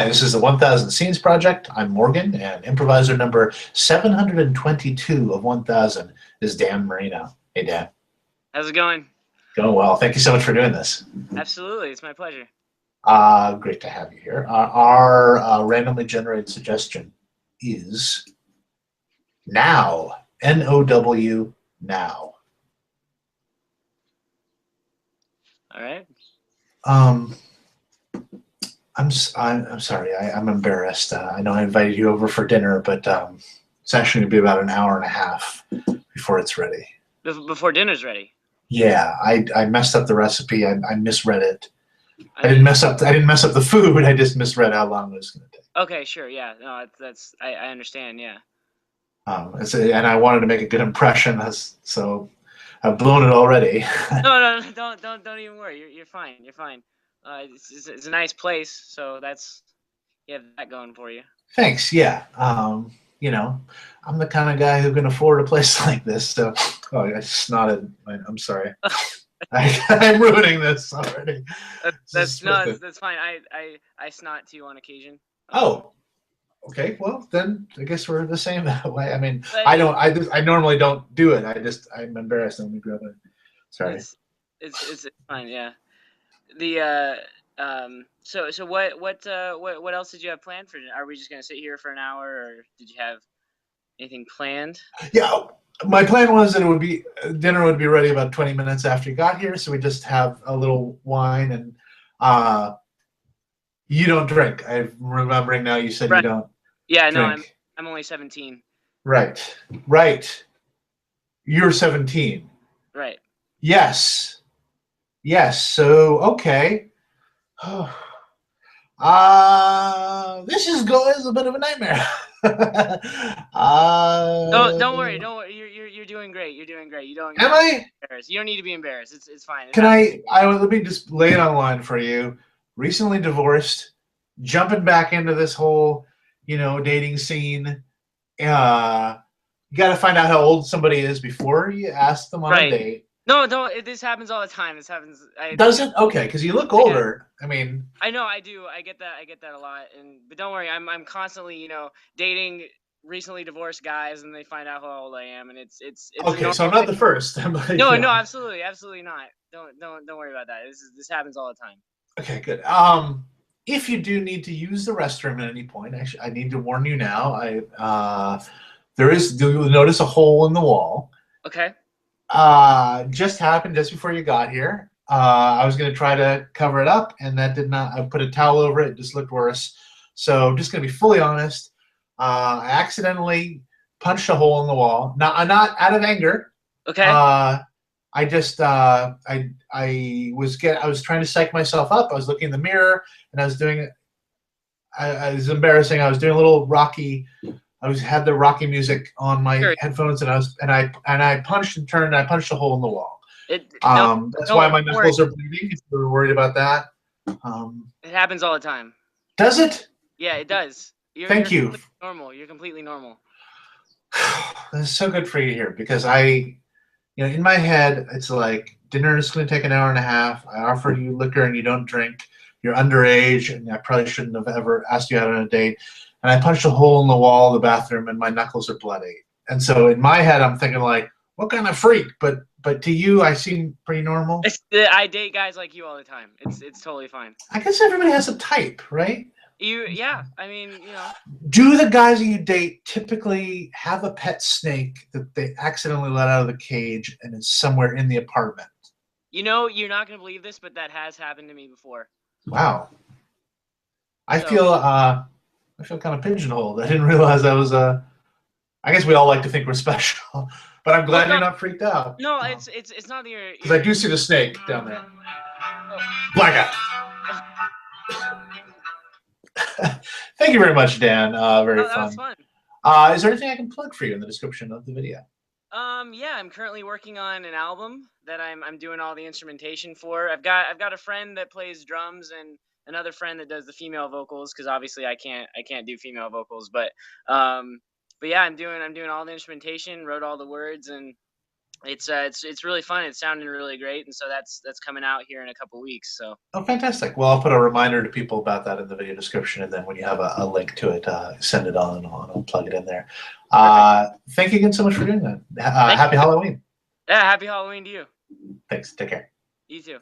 This is the 1000 Scenes Project. I'm Morgan, and improviser number 722 of 1000 is Dan Marino. Hey, Dan. How's it going? Going well. Thank you so much for doing this. Absolutely, it's my pleasure. Great to have you here. Our randomly generated suggestion is now. Now. Now. All right. Um, I'm sorry. I'm embarrassed. I know I invited you over for dinner, but it's actually going to be about an hour and a half before it's ready. Before dinner's ready. Yeah, I messed up the recipe. I misread it. I didn't mess up the food. I just misread how long it was going to take. Okay, sure. Yeah. No, I understand. Yeah. And I wanted to make a good impression, so I've blown it already. No, don't even worry. You're fine. You're fine. It's a nice place, so you have that going for you. Thanks. Yeah. You know, I'm the kind of guy who can afford a place like this. So, oh, I snotted. I'm sorry. I'm ruining this already. That's fine. I snot too on occasion. Oh, okay. Well, then I guess we're the same that way. I mean, I normally don't do it. I'm embarrassed. Let me grab it. Sorry. It's fine. Yeah. So what else did you have planned for dinner? Are we just gonna sit here for an hour, or did you have anything planned? Yeah, my plan was that dinner would be ready about 20 minutes after you got here, so we just have a little wine and you don't drink. I'm remembering now you said right. You don't. Yeah, drink. No, I'm only 17. Right. You're 17. Right. Yes. So okay. This is a bit of a nightmare. Don't worry. You're doing great. You're doing great. You don't. Am I? Embarrassed. You don't need to be embarrassed. It's fine. Let me just lay it on line for you. Recently divorced, jumping back into this whole, dating scene. You got to find out how old somebody is before you ask them on a date. No, don't. This happens all the time. This happens. Does it? Okay, because you look older. I mean, I know I do. I get that a lot. But don't worry. I'm constantly, dating recently divorced guys, and they find out how old I am, and it's okay. So I'm not the first. No, absolutely not. Don't worry about that. This happens all the time. Okay, good. If you do need to use the restroom at any point, actually, I need to warn you now. You'll notice a hole in the wall. Okay. Just happened just before you got here. I was going to try to cover it up, and that did not. I put a towel over it. It just looked worse. So I'm just going to be fully honest. I accidentally punched a hole in the wall. Not out of anger. Okay. I just I was trying to psych myself up. I was looking in the mirror, and I was doing it. I was embarrassing. I was doing a little rocky. Had the rocky music on my headphones, and I punched and turned. And I punched a hole in the wall. That's why my knuckles are bleeding. If you're worried about that, it happens all the time. Does it? Yeah, it does. Thank you. Normal. You're completely normal. That's so good for you here, because in my head, it's like dinner is going to take an hour and a half. I offer you liquor and you don't drink. You're underage, and I probably shouldn't have ever asked you out on a date. And I punched a hole in the wall of the bathroom, and my knuckles are bloody. And so in my head, I'm thinking like, what kind of freak? But to you, I seem pretty normal. I date guys like you all the time. It's totally fine. I guess everybody has a type, right? Yeah. I mean, Do the guys that you date typically have a pet snake that they accidentally let out of the cage and is somewhere in the apartment? You're not going to believe this, but that has happened to me before. Wow. I feel kind of pigeonholed. I didn't realize I was I guess we all like to think we're special, but I'm glad you're not freaked out. No, it's not that you're. Because I do see the snake down there. Blackout. Thank you very much, Dan. Very fun. That was fun. Is there anything I can plug for you in the description of the video? Yeah, I'm currently working on an album that I'm doing all the instrumentation for. I've got a friend that plays drums and another friend that does the female vocals, because obviously I can't do female vocals, but yeah, I'm doing all the instrumentation, wrote all the words, and It's really fun. It's sounding really great, and so that's coming out here in a couple weeks. So Oh, fantastic. Well, I'll put a reminder to people about that in the video description, and then when you have a link to it, send it on, and I'll plug it in there. Thank you again so much for doing that. Happy Halloween. Yeah, happy Halloween to you. Thanks. Take care. You too.